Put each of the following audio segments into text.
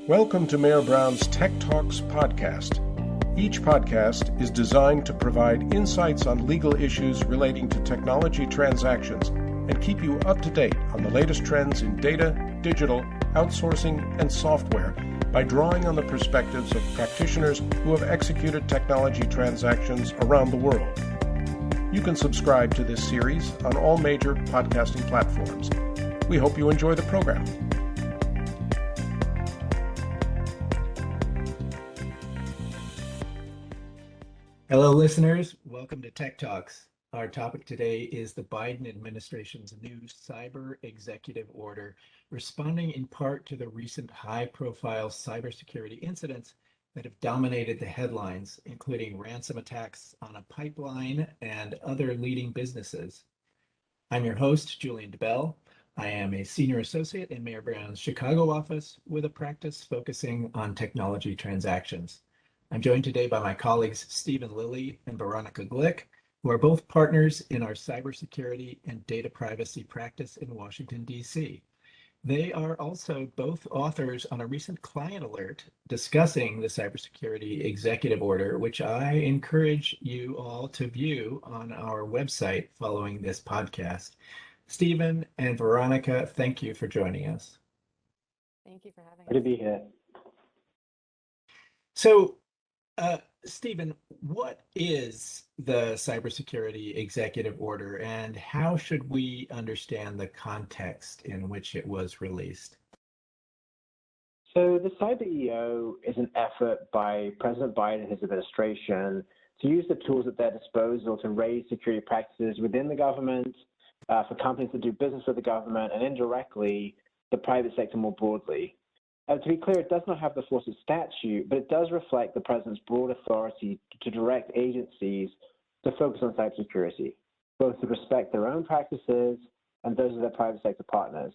Welcome to Mayor Brown's Tech Talks podcast. Each podcast is designed to provide insights on legal issues relating to technology transactions and keep you up to date on the latest trends in data, digital, outsourcing, and software by drawing on the perspectives of practitioners who have executed technology transactions around the world. You can subscribe to this series on all major podcasting platforms. We hope you enjoy the program. Hello, listeners. Welcome to Tech Talks. Our topic today is the Biden administration's new cyber executive order, responding in part to the recent high-profile cybersecurity incidents that have dominated the headlines, including ransom attacks on a pipeline and other leading businesses. I'm your host, Julian Dibbell. I am a senior associate in Mayor Brown's Chicago office with a practice focusing on technology transactions. I'm joined today by my colleagues, Stephen Lilley and Veronica Glick, who are both partners in our cybersecurity and data privacy practice in Washington, D.C. They are also both authors on a recent client alert discussing the cybersecurity executive order, which I encourage you all to view on our website following this podcast. Stephen and Veronica, thank you for joining us. Thank you for having us. Good to be here. So, Stephen, what is the cybersecurity executive order and how should we understand the context in which it was released? So the Cyber EO is an effort by President Biden and his administration to use the tools at their disposal to raise security practices within the government, for companies that do business with the government, and indirectly the private sector more broadly. To be clear, it does not have the force of statute, but it does reflect the president's broad authority to direct agencies to focus on cybersecurity, both to respect their own practices and those of their private sector partners.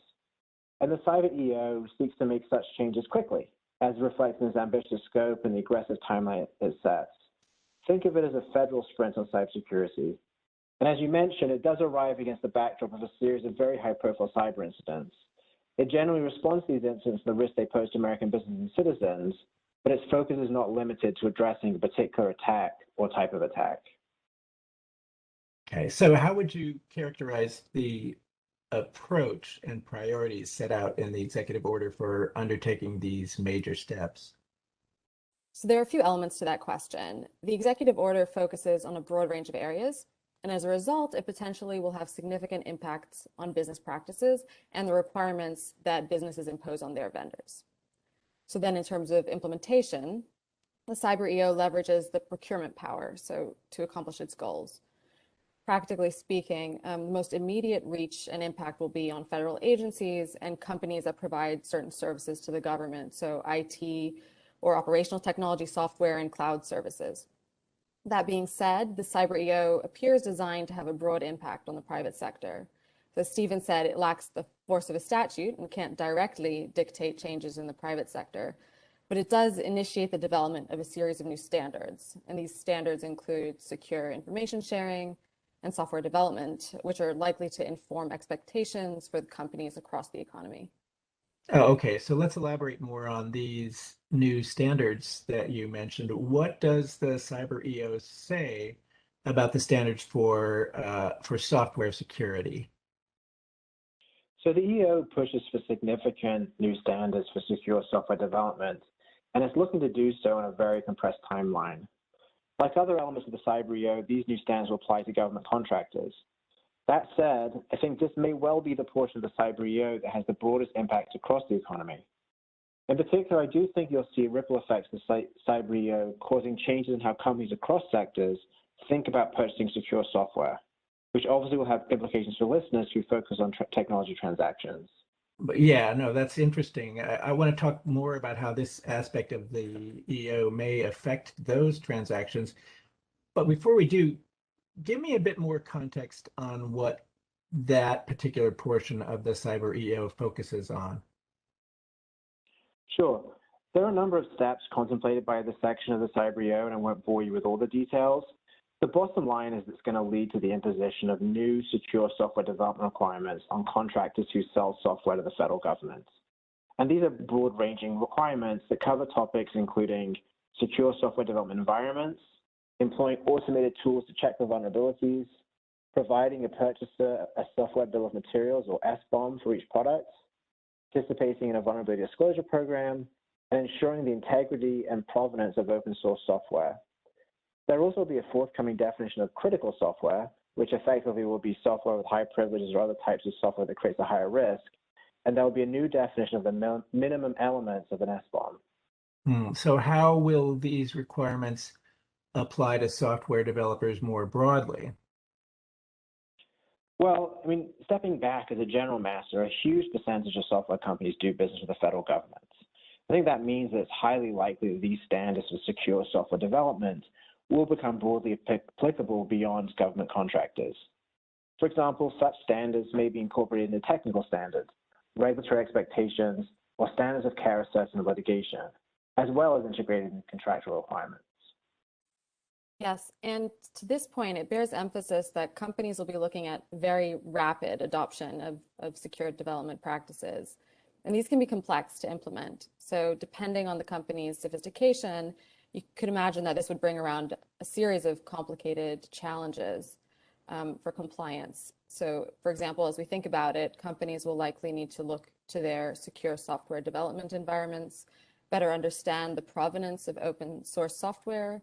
And the Cyber EO seeks to make such changes quickly, as reflected in its ambitious scope and the aggressive timeline it sets. Think of it as a federal sprint on cybersecurity. And as you mentioned, it does arrive against the backdrop of a series of very high-profile cyber incidents. It generally responds to these incidents and the risk they pose to American businesses and citizens, but its focus is not limited to addressing a particular attack or type of attack. Okay, so how would you characterize the approach and priorities set out in the executive order for undertaking these major steps? So there are a few elements to that question. The executive order focuses on a broad range of areas, and as a result, it potentially will have significant impacts on business practices and the requirements that businesses impose on their vendors. So then in terms of implementation, the Cyber EO leverages the procurement power to accomplish its goals. Practically speaking, the most immediate reach and impact will be on federal agencies and companies that provide certain services to the government, so IT or operational technology software and cloud services. That being said, the Cyber EO appears designed to have a broad impact on the private sector. So as Stephen said, it lacks the force of a statute and can't directly dictate changes in the private sector, but it does initiate the development of a series of new standards. And these standards include secure information sharing and software development, which are likely to inform expectations for the companies across the economy. Oh, okay, so let's elaborate more on these new standards that you mentioned. What does the Cyber EO say about the standards for software security? So the EO pushes for significant new standards for secure software development, and it's looking to do so in a very compressed timeline. Like other elements of the Cyber EO, these new standards will apply to government contractors. That said, I think this may well be the portion of the Cyber EO that has the broadest impact across the economy. In particular, I do think you'll see ripple effects of the Cyber EO causing changes in how companies across sectors think about purchasing secure software, which obviously will have implications for listeners who focus on technology transactions. But yeah, no, that's interesting. I want to talk more about how this aspect of the EO may affect those transactions. But before we do, give me a bit more context on what that particular portion of the Cyber EO focuses on. Sure. There are a number of steps contemplated by this section of the Cyber EO, and I won't bore you with all the details. The bottom line is it's going to lead to the imposition of new secure software development requirements on contractors who sell software to the federal government. And these are broad-ranging requirements that cover topics including secure software development environments, employing automated tools to check for vulnerabilities, providing a purchaser a software bill of materials or SBOM for each product, participating in a vulnerability disclosure program, and ensuring the integrity and provenance of open source software. There will also be a forthcoming definition of critical software, which effectively will be software with high privileges or other types of software that creates a higher risk. And there will be a new definition of the minimum elements of an SBOM. So how will these requirements apply to software developers more broadly? Well, I mean, stepping back as a general matter, a huge percentage of software companies do business with the federal government. I think that means that it's highly likely that these standards for secure software development will become broadly applicable beyond government contractors. For example, such standards may be incorporated into technical standards, regulatory expectations, or standards of care assessment of litigation, as well as integrated in contractual requirements. Yes, and to this point, it bears emphasis that companies will be looking at very rapid adoption of secure development practices. And these can be complex to implement. So depending on the company's sophistication, you could imagine that this would bring around a series of complicated challenges for compliance. So for example, as we think about it, companies will likely need to look to their secure software development environments, better understand the provenance of open source software,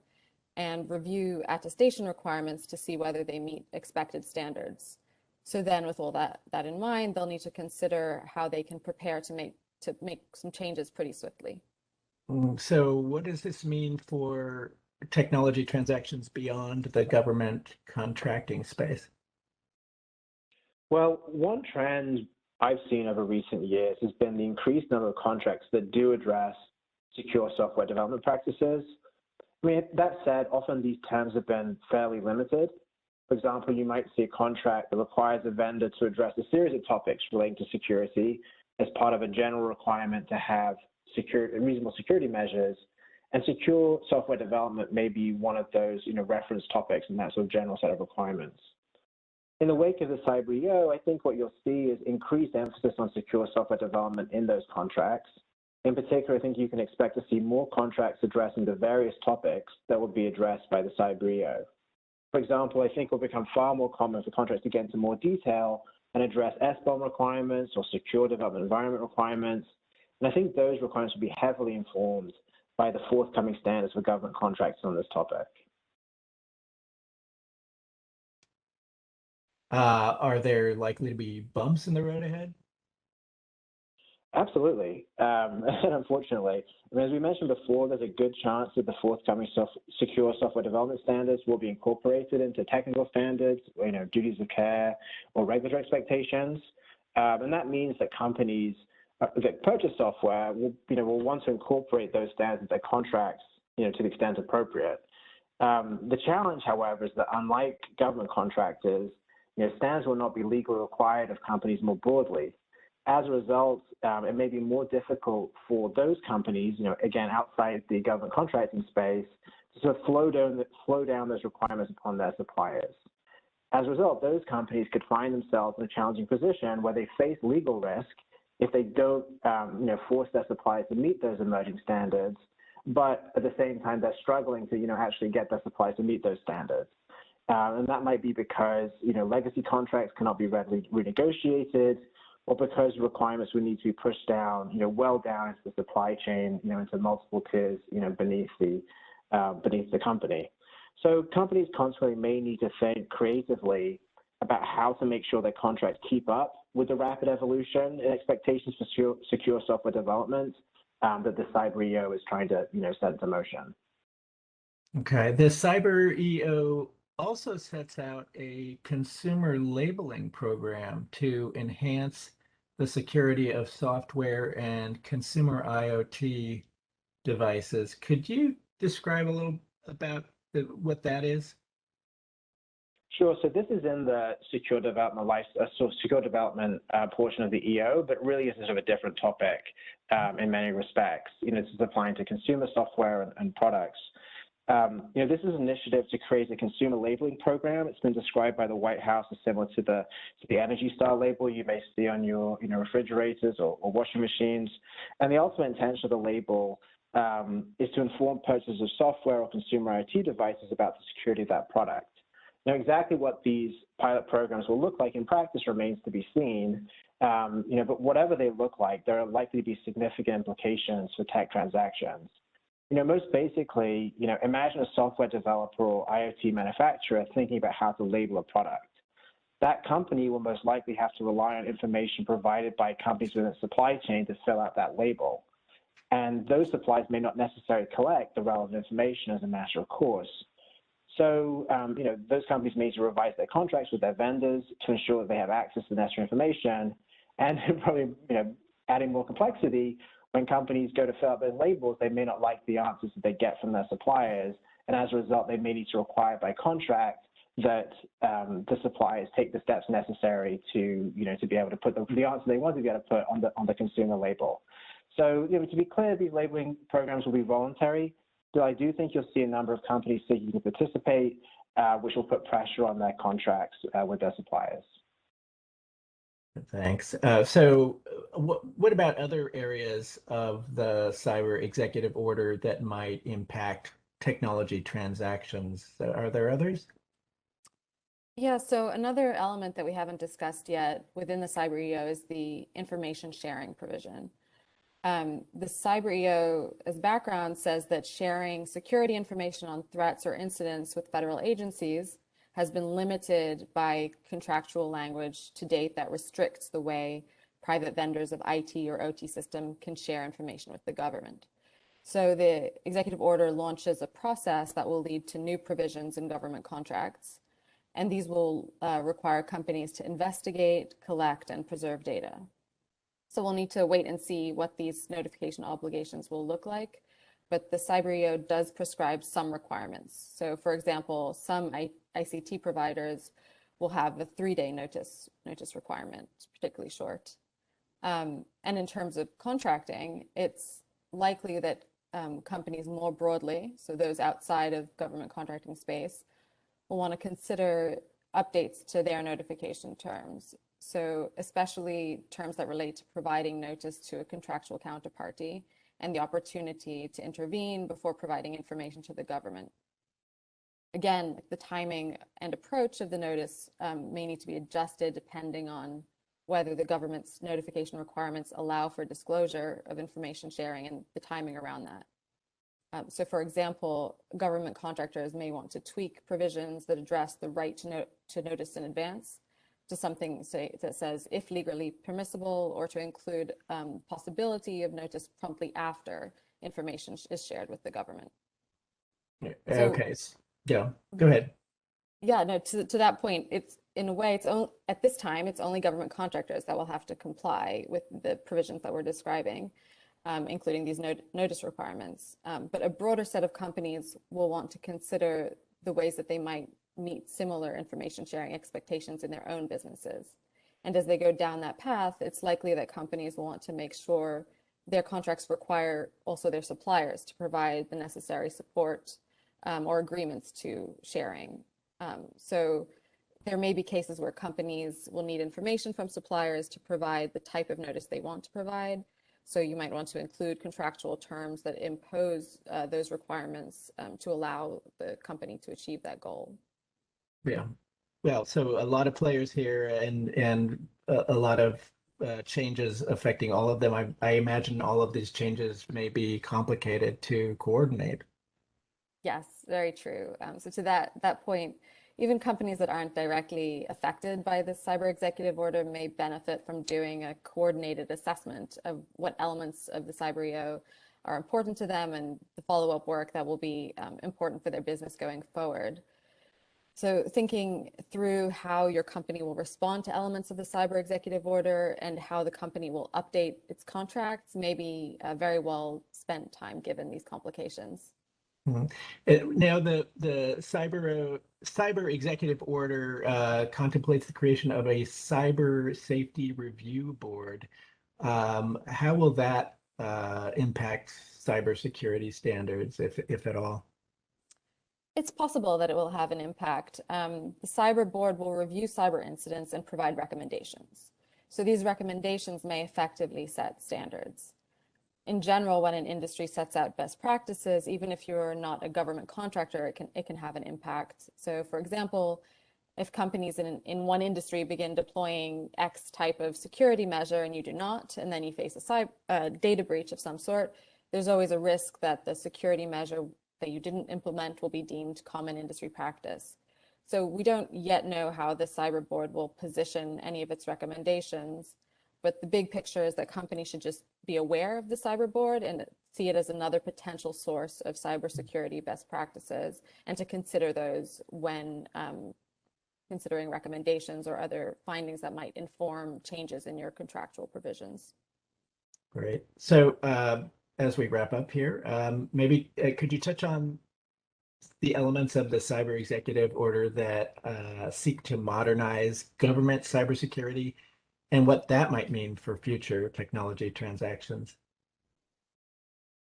and review attestation requirements to see whether they meet expected standards. So then with all that in mind, they'll need to consider how they can prepare to make some changes pretty swiftly. So what does this mean for technology transactions beyond the government contracting space? Well, one trend I've seen over recent years has been the increased number of contracts that do address secure software development practices. I mean, that said, often these terms have been fairly limited. For example, you might see a contract that requires a vendor to address a series of topics relating to security as part of a general requirement to have reasonable security measures, and secure software development may be one of those reference topics in that sort of general set of requirements. In the wake of the Cyber EO, I think what you'll see is increased emphasis on secure software development in those contracts. In particular, I think you can expect to see more contracts addressing the various topics that will be addressed by the Cyber EO. For example, I think it will become far more common for contracts to get into more detail and address SBOM requirements or secure development environment requirements. And I think those requirements will be heavily informed by the forthcoming standards for government contracts on this topic. Are there likely to be bumps in the road ahead? Absolutely. And unfortunately, as we mentioned before, there's a good chance that the forthcoming secure software development standards will be incorporated into technical standards, duties of care, or regulatory expectations. And that means that companies that purchase software will want to incorporate those standards into their contracts, to the extent appropriate. The challenge, however, is that unlike government contractors, standards will not be legally required of companies more broadly. As a result, it may be more difficult for those companies, again, outside the government contracting space, to sort of flow down those requirements upon their suppliers. As a result, those companies could find themselves in a challenging position where they face legal risk if they don't, force their suppliers to meet those emerging standards, but at the same time, they're struggling to, actually get their suppliers to meet those standards. And that might be because, legacy contracts cannot be readily renegotiated, or because requirements would need to be pushed down, well down into the supply chain, into multiple tiers, beneath the company. So companies constantly may need to think creatively about how to make sure their contracts keep up with the rapid evolution and expectations for secure software development that the Cyber EO is trying to, set into motion. Okay, the Cyber EO also sets out a consumer labeling program to enhance the security of software and consumer IoT devices. Could you describe a little about what that is? Sure. So this is in the secure development portion of the EO, but really is sort of a different topic in many respects. This is applying to consumer software and products. This is an initiative to create a consumer labeling program. It's been described by the White House as similar to the Energy Star label you may see on your refrigerators or washing machines. And the ultimate intention of the label is to inform purchasers of software or consumer IoT devices about the security of that product. Now, exactly what these pilot programs will look like in practice remains to be seen. But whatever they look like, there are likely to be significant implications for tech transactions. Most basically, imagine a software developer or IoT manufacturer thinking about how to label a product. That company will most likely have to rely on information provided by companies within the supply chain to fill out that label. And those suppliers may not necessarily collect the relevant information as a matter of course. So, those companies need to revise their contracts with their vendors to ensure that they have access to the necessary information. And probably, adding more complexity, when companies go to fill out those labels, they may not like the answers that they get from their suppliers. And as a result, they may need to require by contract that the suppliers take the steps necessary to be able to put the answer they want to be able to put on the consumer label. So, to be clear, these labeling programs will be voluntary. So I do think you'll see a number of companies seeking to participate, which will put pressure on their contracts with their suppliers. Thanks. So what about other areas of the cyber executive order that might impact technology transactions? Are there others? Yeah, so another element that we haven't discussed yet within the Cyber EO is the information sharing provision. The Cyber EO, as background, says that sharing security information on threats or incidents with federal agencies has been limited by contractual language to date that restricts the way private vendors of IT or OT system can share information with the government. So the executive order launches a process that will lead to new provisions in government contracts, and these will require companies to investigate, collect, and preserve data. So we'll need to wait and see what these notification obligations will look like, but the Cyber EO does prescribe some requirements. So for example, some ICT providers will have a 3-day notice requirement, particularly short. And in terms of contracting, it's likely that companies more broadly, so those outside of government contracting space, will want to consider updates to their notification terms. So especially terms that relate to providing notice to a contractual counterparty and the opportunity to intervene before providing information to the government. Again, the timing and approach of the notice may need to be adjusted depending on whether the government's notification requirements allow for disclosure of information sharing and the timing around that. So for example, government contractors may want to tweak provisions that address the right to notice in advance to something that says if legally permissible, or to include possibility of notice promptly after information is shared with the government. Okay, yeah, go ahead. Yeah, no, to that point, it's in a way, at this time, it's only government contractors that will have to comply with the provisions that we're describing, including these notice requirements. But a broader set of companies will want to consider the ways that they might meet similar information sharing expectations in their own businesses. And as they go down that path, it's likely that companies will want to make sure their contracts require also their suppliers to provide the necessary support or agreements to sharing. So there may be cases where companies will need information from suppliers to provide the type of notice they want to provide. So you might want to include contractual terms that impose those requirements to allow the company to achieve that goal. Yeah, well, so a lot of players here and a lot of changes affecting all of them. I imagine all of these changes may be complicated to coordinate. Yes, very true. So to that point, even companies that aren't directly affected by the cyber executive order may benefit from doing a coordinated assessment of what elements of the Cyber EO are important to them and the follow-up work that will be important for their business going forward. So thinking through how your company will respond to elements of the cyber executive order and how the company will update its contracts may be a very well spent time given these complications. Mm-hmm. Now, the cyber executive order contemplates the creation of a cyber safety review board. How will that impact cybersecurity standards, if at all? It's possible that it will have an impact. The cyber board will review cyber incidents and provide recommendations. So these recommendations may effectively set standards. In general, when an industry sets out best practices, even if you're not a government contractor, it can have an impact. So for example, if companies in one industry begin deploying X type of security measure and you do not, and then you face a data breach of some sort, there's always a risk that the security measure that you didn't implement will be deemed common industry practice. So we don't yet know how the cyber board will position any of its recommendations, but the big picture is that companies should just be aware of the cyber board and see it as another potential source of cybersecurity best practices, and to consider those when considering recommendations or other findings that might inform changes in your contractual provisions. Great. So as we wrap up here, maybe could you touch on the elements of the cyber executive order that seek to modernize government cybersecurity and what that might mean for future technology transactions?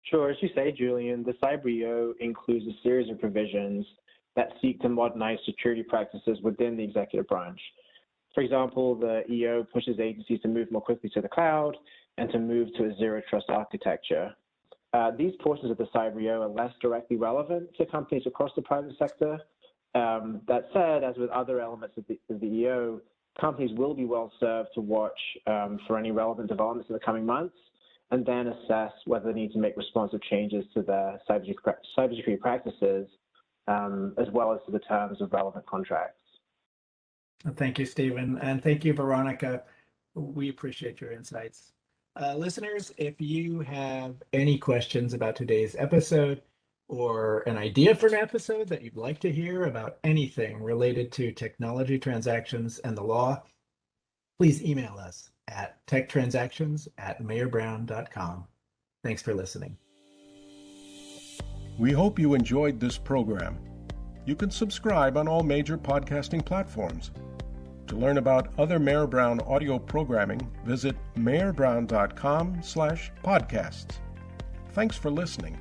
Sure. As you say, Julian, the Cyber EO includes a series of provisions that seek to modernize security practices within the executive branch. For example, the EO pushes agencies to move more quickly to the cloud and to move to a zero trust architecture. These portions of the Cyber EO are less directly relevant to companies across the private sector. That said, as with other elements of the EO, companies will be well served to watch for any relevant developments in the coming months, and then assess whether they need to make responsive changes to their cybersecurity practices, as well as to the terms of relevant contracts. Thank you, Stephen, and thank you, Veronica. We appreciate your insights. Listeners, if you have any questions about today's episode or an idea for an episode that you'd like to hear about anything related to technology transactions and the law, please email us at techtransactions@mayorbrown.com. Thanks for listening. We hope you enjoyed this program. You can subscribe on all major podcasting platforms. To learn about other Mayor Brown audio programming, visit mayorbrown.com/podcasts. Thanks for listening.